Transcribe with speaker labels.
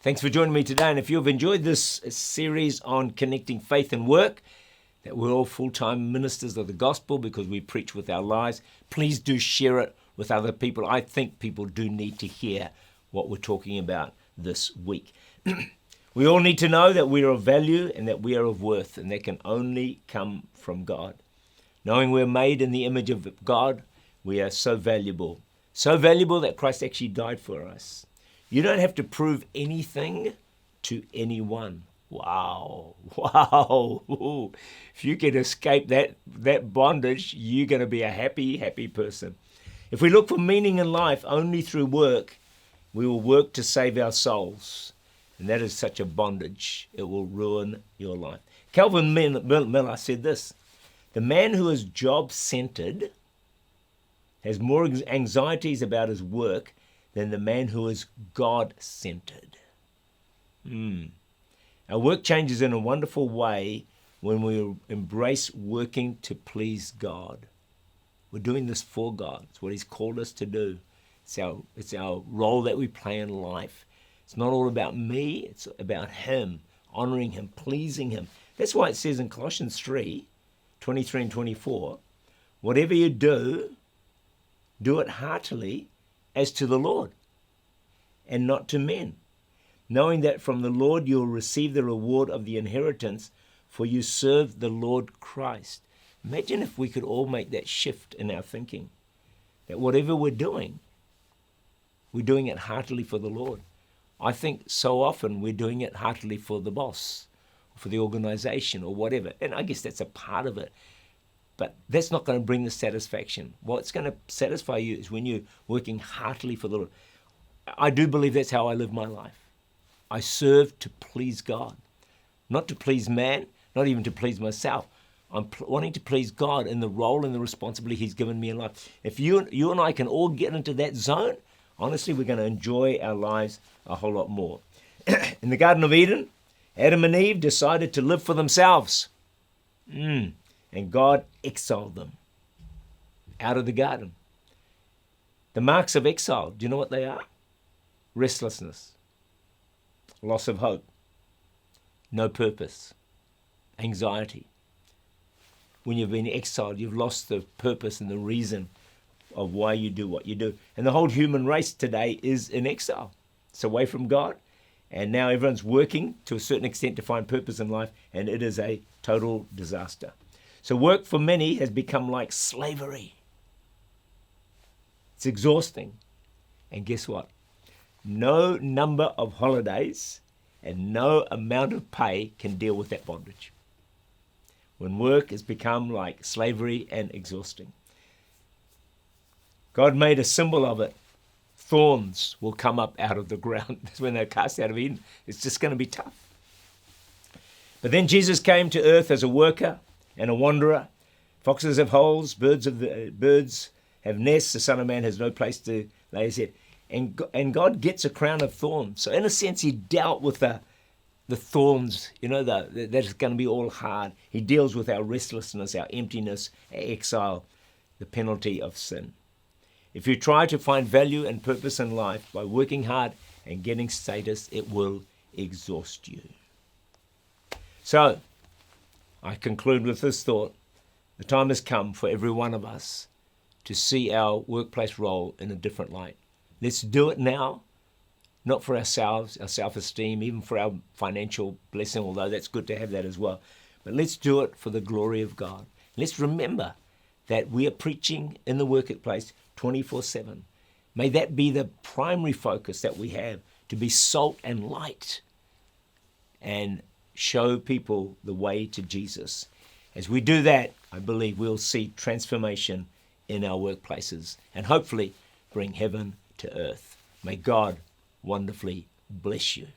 Speaker 1: Thanks for joining me today. And if you've enjoyed this series on connecting faith and work, that we're all full-time ministers of the gospel because we preach with our lives, please do share it with other people. I think people do need to hear what we're talking about this week. We all need to know that we are of value and that we are of worth, and that can only come from God. Knowing we're made in the image of God, we are so valuable that Christ actually died for us. You don't have to prove anything to anyone. Wow. If you can escape that bondage, you're going to be a happy person. If we look for meaning in life only through work, we will work to save our souls. And that is such a bondage. It will ruin your life. Calvin Miller said this: the man who is job-centered has more anxieties about his work than the man who is God-centered. Our work changes in a wonderful way when we embrace working to please God. We're doing this for God. It's what He's called us to do. It's our role that we play in life. It's not all about me. It's about Him, honoring Him, pleasing Him. That's why it says in Colossians 3:23 and 24, whatever you do, do it heartily as to the Lord and not to men, knowing that from the Lord you will receive the reward of the inheritance, for you serve the Lord Christ. Imagine if we could all make that shift in our thinking, that whatever we're doing it heartily for the Lord. I think so often we're doing it heartily for the boss, for the organization or whatever, and I guess that's a part of it. But that's not going to bring the satisfaction. What's going to satisfy you is when you're working heartily for the Lord. I do believe that's how I live my life. I serve to please God, not to please man, not even to please myself. I'm wanting to please God in the role and the responsibility He's given me in life. If you and I can all get into that zone, honestly, we're going to enjoy our lives a whole lot more. In the Garden of Eden, Adam and Eve decided to live for themselves. And God exiled them out of the garden. The marks of exile, do you know what they are? Restlessness, loss of hope, no purpose, anxiety. When you've been exiled, you've lost the purpose and the reason of why you do what you do. And the whole human race today is in exile. It's away from God. And now everyone's working to a certain extent to find purpose in life, and it is a total disaster. So work for many has become like slavery. It's exhausting. And guess what? No number of holidays and no amount of pay can deal with that bondage. When work has become like slavery and exhausting. God made a symbol of it. Thorns will come up out of the ground. That's when they're cast out of Eden. It's just going to be tough. But then Jesus came to earth as a worker and a wanderer. Foxes have holes, birds have nests, the Son of Man has no place to lay his head. And God gets a crown of thorns. So in a sense, He dealt with the thorns, that is going to be all hard. He deals with our restlessness, our emptiness, our exile, the penalty of sin. If you try to find value and purpose in life by working hard and getting status, it will exhaust you. So, I conclude with this thought. The time has come for every one of us to see our workplace role in a different light. Let's do it now, not for ourselves, our self-esteem, even for our financial blessing, although that's good to have that as well. But let's do it for the glory of God. Let's remember that we are preaching in the workplace 24/7. May that be the primary focus that we have, to be salt and light and show people the way to Jesus. As we do that, I believe we'll see transformation in our workplaces and hopefully bring heaven to earth. May God wonderfully bless you.